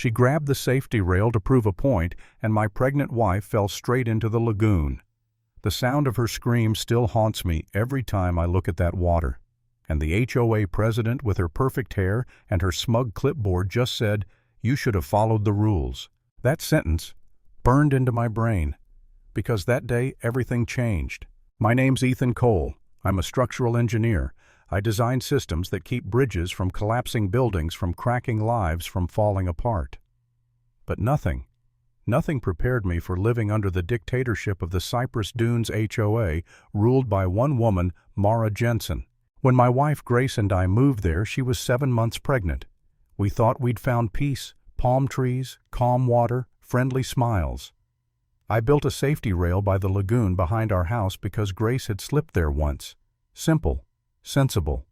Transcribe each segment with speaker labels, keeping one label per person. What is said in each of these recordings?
Speaker 1: She grabbed the safety rail to prove a point, and my pregnant wife fell straight into the lagoon. The sound of her scream still haunts me every time I look at that water. And the HOA president with her perfect hair and her smug clipboard just said, "You should have followed the rules." That sentence burned into my brain, because that day everything changed. My name's Ethan Cole. I'm a structural engineer. I design systems that keep bridges from collapsing, buildings from cracking, lives from falling apart. But nothing prepared me for living under the dictatorship of the Cypress Dunes HOA, ruled by one woman, Mara Jensen. When my wife Grace and I moved there, she was 7 months pregnant. We thought we'd found peace, palm trees, calm water, friendly smiles. I built a safety rail by the lagoon behind our house because Grace had slipped there once. Simple, sensible.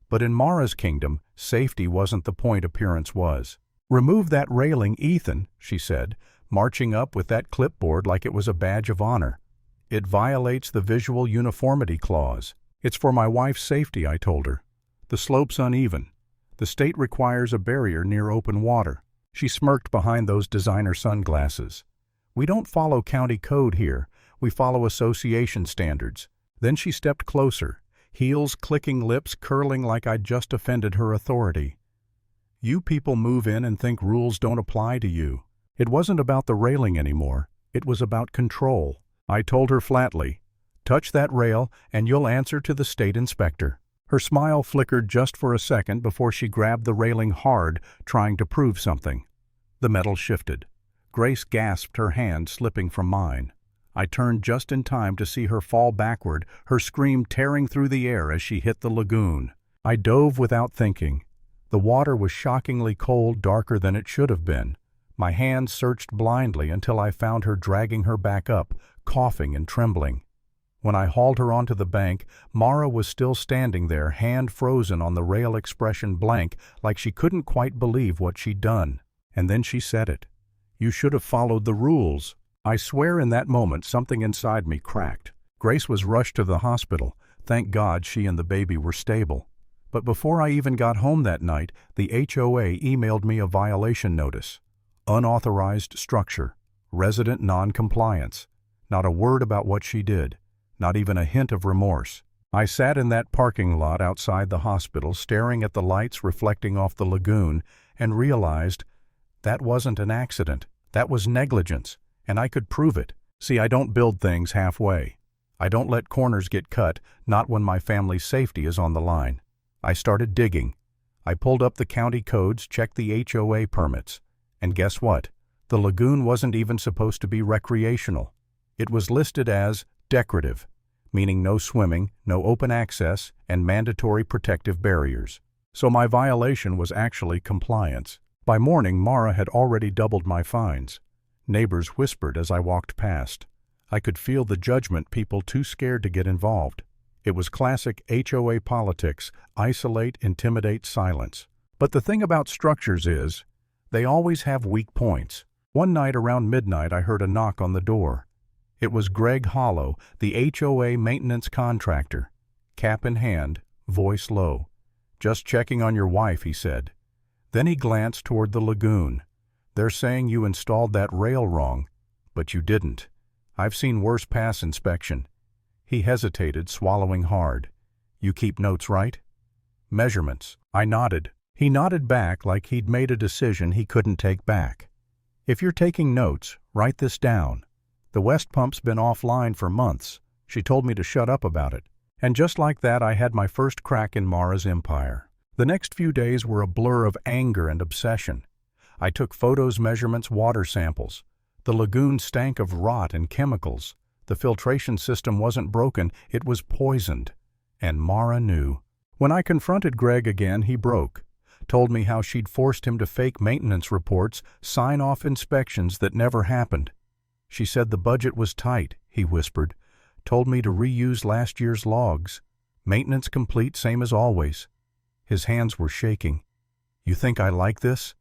Speaker 1: But in Mara's kingdom, safety wasn't the point, appearance was. "Remove that railing, Ethan," she said, marching up with that clipboard like it was a badge of honor. "It violates the visual uniformity clause." "It's for my wife's safety," I told her. "The slope's uneven. The state requires a barrier near open water." She smirked behind those designer sunglasses. "We don't follow county code here. We follow association standards." Then she stepped closer, heels clicking, lips curling like I'd just offended her authority. "You people move in and think rules don't apply to you." It wasn't about the railing anymore. It was about control. I told her flatly, "Touch that rail and you'll answer to the state inspector." Her smile flickered just for a second before she grabbed the railing hard, trying to prove something. The metal shifted. Grace gasped, her hand slipping from mine. I turned just in time to see her fall backward, her scream tearing through the air as she hit the lagoon. I dove without thinking. The water was shockingly cold, darker than it should have been. My hands searched blindly until I found her dragging her back up, coughing and trembling. When I hauled her onto the bank, Mara was still standing there, hand frozen on the rail, expression blank, like she couldn't quite believe what she'd done. And then she said it. "You should have followed the rules." I swear in that moment something inside me cracked. Grace was rushed to the hospital. Thank God she and the baby were stable. But before I even got home that night, the HOA emailed me a violation notice. Unauthorized structure. Resident non-compliance. Not a word about what she did. Not even a hint of remorse. I sat in that parking lot outside the hospital, staring at the lights reflecting off the lagoon, and realized that wasn't an accident. That was negligence, and I could prove it. See, I don't build things halfway. I don't let corners get cut, not when my family's safety is on the line. I started digging. I pulled up the county codes, checked the HOA permits, and guess what? The lagoon wasn't even supposed to be recreational. It was listed as decorative, meaning no swimming, no open access, and mandatory protective barriers. So my violation was actually compliance. By morning, Mara had already doubled my fines. Neighbors whispered as I walked past. I could feel the judgment, people too scared to get involved. It was classic HOA politics, isolate, intimidate, silence. But the thing about structures is, they always have weak points. One night around midnight, I heard a knock on the door. It was Greg Hollow, the HOA maintenance contractor. Cap in hand, voice low. "Just checking on your wife," he said. Then he glanced toward the lagoon. "They're saying you installed that rail wrong, but you didn't. I've seen worse pass inspection." He hesitated, swallowing hard. "You keep notes, right?" "Measurements." I nodded. He nodded back like he'd made a decision he couldn't take back. "If you're taking notes, write this down. The west pump's been offline for months. She told me to shut up about it." And just like that, I had my first crack in Mara's empire. The next few days were a blur of anger and obsession. I took photos, measurements, water samples. The lagoon stank of rot and chemicals. The filtration system wasn't broken, it was poisoned. And Mara knew. When I confronted Greg again, he broke. Told me how she'd forced him to fake maintenance reports, sign off inspections that never happened. She said the budget was tight, he whispered. Told me to reuse last year's logs. Maintenance complete, same as always. His hands were shaking. "You think I like this?"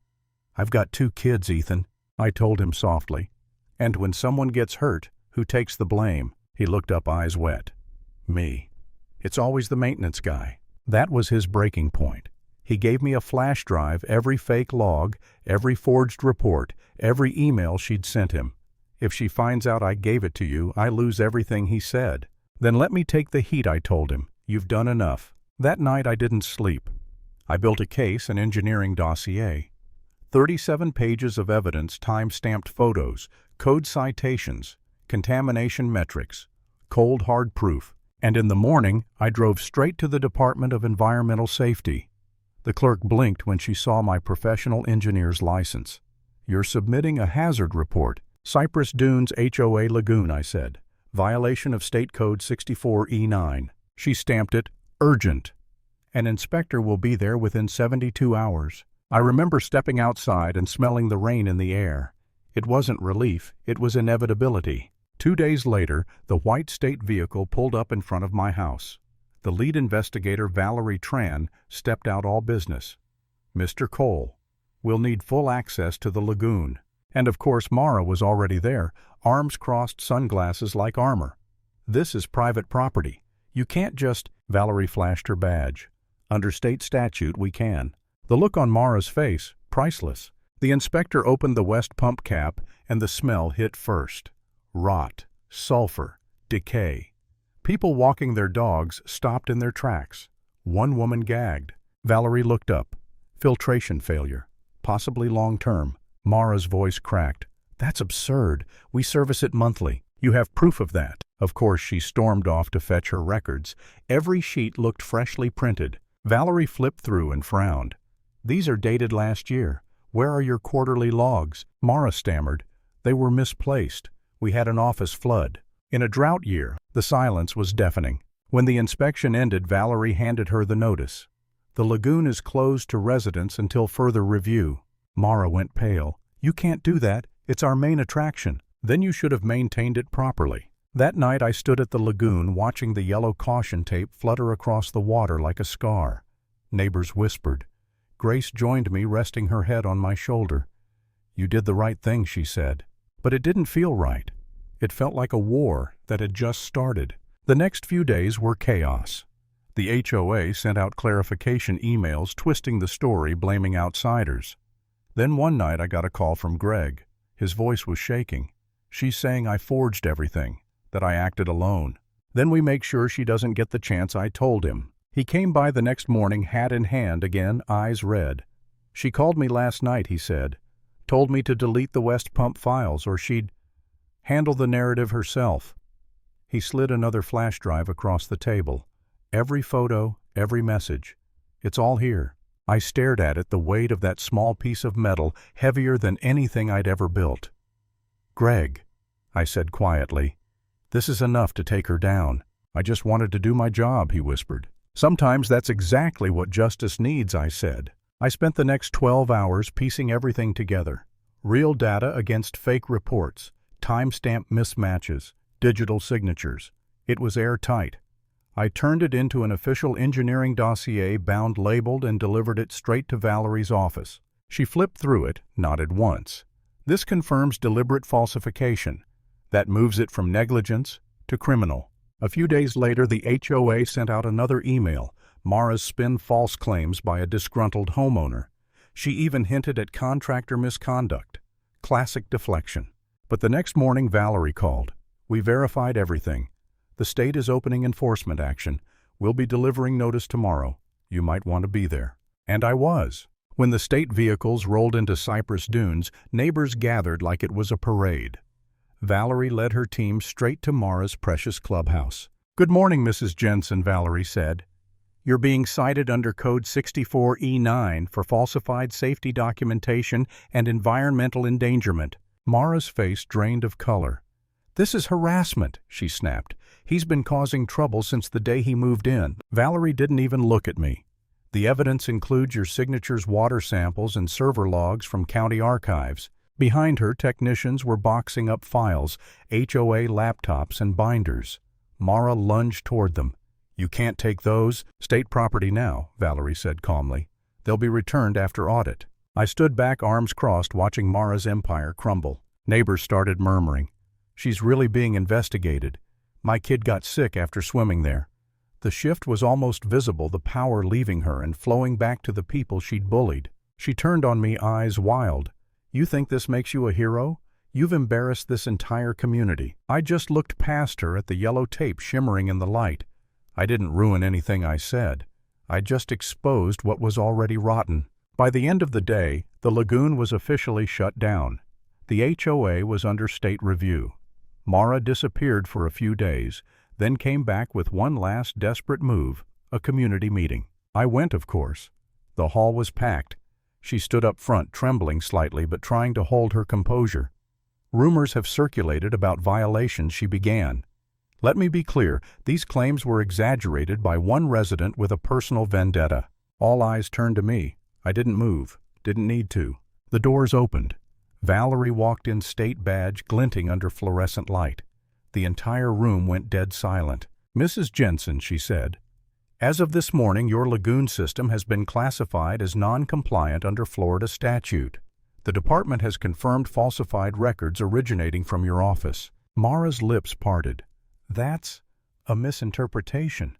Speaker 1: "I've got 2 kids, Ethan," I told him softly. "And when someone gets hurt, who takes the blame?" He looked up, eyes wet. "Me. It's always the maintenance guy." That was his breaking point. He gave me a flash drive, every fake log, every forged report, every email she'd sent him. If she finds out I gave it to you, I lose everything he said. Then let me take the heat, I told him. You've done enough. That night I didn't sleep. I built a case, an engineering dossier. 37 pages of evidence, time-stamped photos, code citations, contamination metrics, cold hard proof. And in the morning, I drove straight to the Department of Environmental Safety. The clerk blinked when she saw my professional engineer's license. You're submitting a hazard report. Cypress Dunes HOA Lagoon, I said. Violation of State Code 64E9. She stamped it, urgent. An inspector will be there within 72 hours. I remember stepping outside and smelling the rain in the air. It wasn't relief, it was inevitability. 2 days later, the white state vehicle pulled up in front of my house. The lead investigator, Valerie Tran, stepped out all business. Mr. Cole, we'll need full access to the lagoon. And of course Mara was already there, arms crossed, sunglasses like armor. This is private property. You can't just— Valerie flashed her badge. Under state statute, we can. The look on Mara's face, priceless. The inspector opened the west pump cap, and the smell hit first. Rot, sulfur, decay. People walking their dogs stopped in their tracks. One woman gagged. Valerie looked up. Filtration failure. Possibly long-term. Mara's voice cracked. That's absurd. We service it monthly. You have proof of that. Of course, she stormed off to fetch her records. Every sheet looked freshly printed. Valerie flipped through and frowned. These are dated last year. Where are your quarterly logs? Mara stammered. They were misplaced. We had an office flood. In a drought year, the silence was deafening. When the inspection ended, Valerie handed her the notice. The lagoon is closed to residents until further review. Mara went pale. You can't do that. It's our main attraction. Then you should have maintained it properly. That night I stood at the lagoon watching the yellow caution tape flutter across the water like a scar. Neighbors whispered. Grace joined me, resting her head on my shoulder. You did the right thing, she said. But it didn't feel right. It felt like a war that had just started. The next few days were chaos. The HOA sent out clarification emails twisting the story, blaming outsiders. Then one night I got a call from Greg. His voice was shaking. She's saying I forged everything, that I acted alone. Then we make sure she doesn't get the chance, I told him. He came by the next morning, hat in hand again, eyes red. She called me last night, he said. Told me to delete the West Pump files or she'd handle the narrative herself. He slid another flash drive across the table. Every photo, every message. It's all here. I stared at it, the weight of that small piece of metal, heavier than anything I'd ever built. Greg, I said quietly, this is enough to take her down. I just wanted to do my job, he whispered. Sometimes that's exactly what justice needs, I said. I spent the next 12 hours piecing everything together. Real data against fake reports, timestamp mismatches, digital signatures. It was airtight. I turned it into an official engineering dossier, bound, labeled, and delivered it straight to Valerie's office. She flipped through it, nodded once. This confirms deliberate falsification. That moves it from negligence to criminal. A few days later, the HOA sent out another email. Mara's spin false claims by a disgruntled homeowner. She even hinted at contractor misconduct. Classic deflection. But the next morning, Valerie called. We verified everything. The state is opening enforcement action. We'll be delivering notice tomorrow. You might want to be there. And I was. When the state vehicles rolled into Cypress Dunes, neighbors gathered like it was a parade. Valerie led her team straight to Mara's precious clubhouse. Good morning, Mrs. Jensen, Valerie said. You're being cited under Code 64E9 for falsified safety documentation and environmental endangerment. Mara's face drained of color. This is harassment, she snapped. He's been causing trouble since the day he moved in. Valerie didn't even look at me. The evidence includes your signatures, water samples, and server logs from county archives. Behind her, technicians were boxing up files, HOA laptops, and binders. Mara lunged toward them. You can't take those. State property now, Valerie said calmly. They'll be returned after audit. I stood back, arms crossed, watching Mara's empire crumble. Neighbors started murmuring. She's really being investigated. My kid got sick after swimming there. The shift was almost visible, the power leaving her and flowing back to the people she'd bullied. She turned on me, eyes wild. "You think this makes you a hero? You've embarrassed this entire community." I just looked past her at the yellow tape shimmering in the light. I didn't ruin anything I said. I just exposed what was already rotten. By the end of the day, the lagoon was officially shut down. The HOA was under state review. Mara disappeared for a few days, then came back with one last desperate move, a community meeting. I went, of course. The hall was packed. She stood up front, trembling slightly but trying to hold her composure. "Rumors have circulated about violations," she began. "Let me be clear, these claims were exaggerated by one resident with a personal vendetta." All eyes turned to me. I didn't move, didn't need to. The doors opened. Valerie walked in, state badge glinting under fluorescent light. The entire room went dead silent. "Mrs. Jensen," she said, "as of this morning, your lagoon system has been classified as non-compliant under Florida statute. The department has confirmed falsified records originating from your office." Mara's lips parted. "That's a misinterpretation.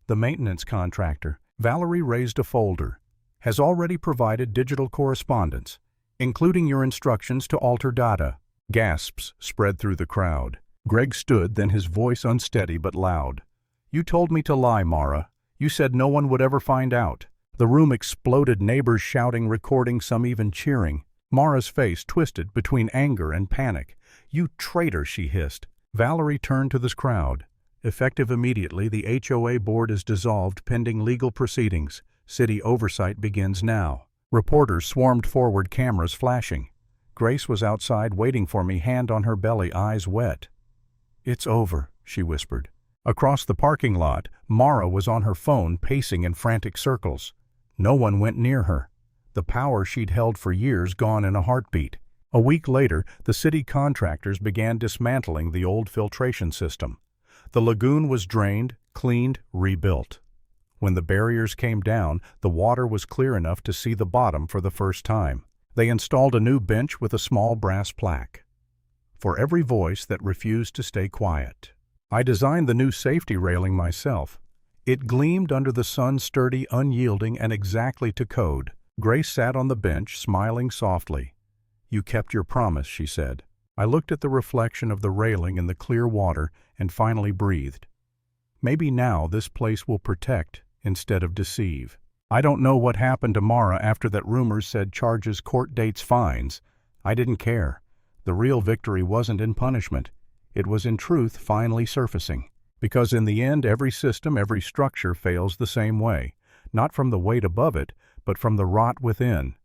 Speaker 1: The maintenance contractor," Valerie raised a folder, "has already provided digital correspondence, including your instructions to alter data." Gasps spread through the crowd. Greg stood, then his voice unsteady but loud. "You told me to lie, Mara. You said no one would ever find out." The room exploded, neighbors shouting, recording, some even cheering. Mara's face twisted between anger and panic. "You traitor," she hissed. Valerie turned to this crowd. "Effective immediately, the HOA board is dissolved pending legal proceedings. City oversight begins now." Reporters swarmed forward, cameras flashing. Grace was outside waiting for me, hand on her belly, eyes wet. "It's over," she whispered. Across the parking lot, Mara was on her phone, pacing in frantic circles. No one went near her. The power she'd held for years gone in a heartbeat. A week later, the city contractors began dismantling the old filtration system. The lagoon was drained, cleaned, rebuilt. When the barriers came down, the water was clear enough to see the bottom for the first time. They installed a new bench with a small brass plaque. "For every voice that refused to stay quiet." I designed the new safety railing myself. It gleamed under the sun, sturdy, unyielding, and exactly to code. Grace sat on the bench, smiling softly. "You kept your promise," she said. I looked at the reflection of the railing in the clear water and finally breathed. Maybe now this place will protect instead of deceive. I don't know what happened to Mara after that. Rumors said charges, court dates, fines. I didn't care. The real victory wasn't in punishment. It was in truth finally surfacing. Because in the end, every system, every structure fails the same way. Not from the weight above it, but from the rot within.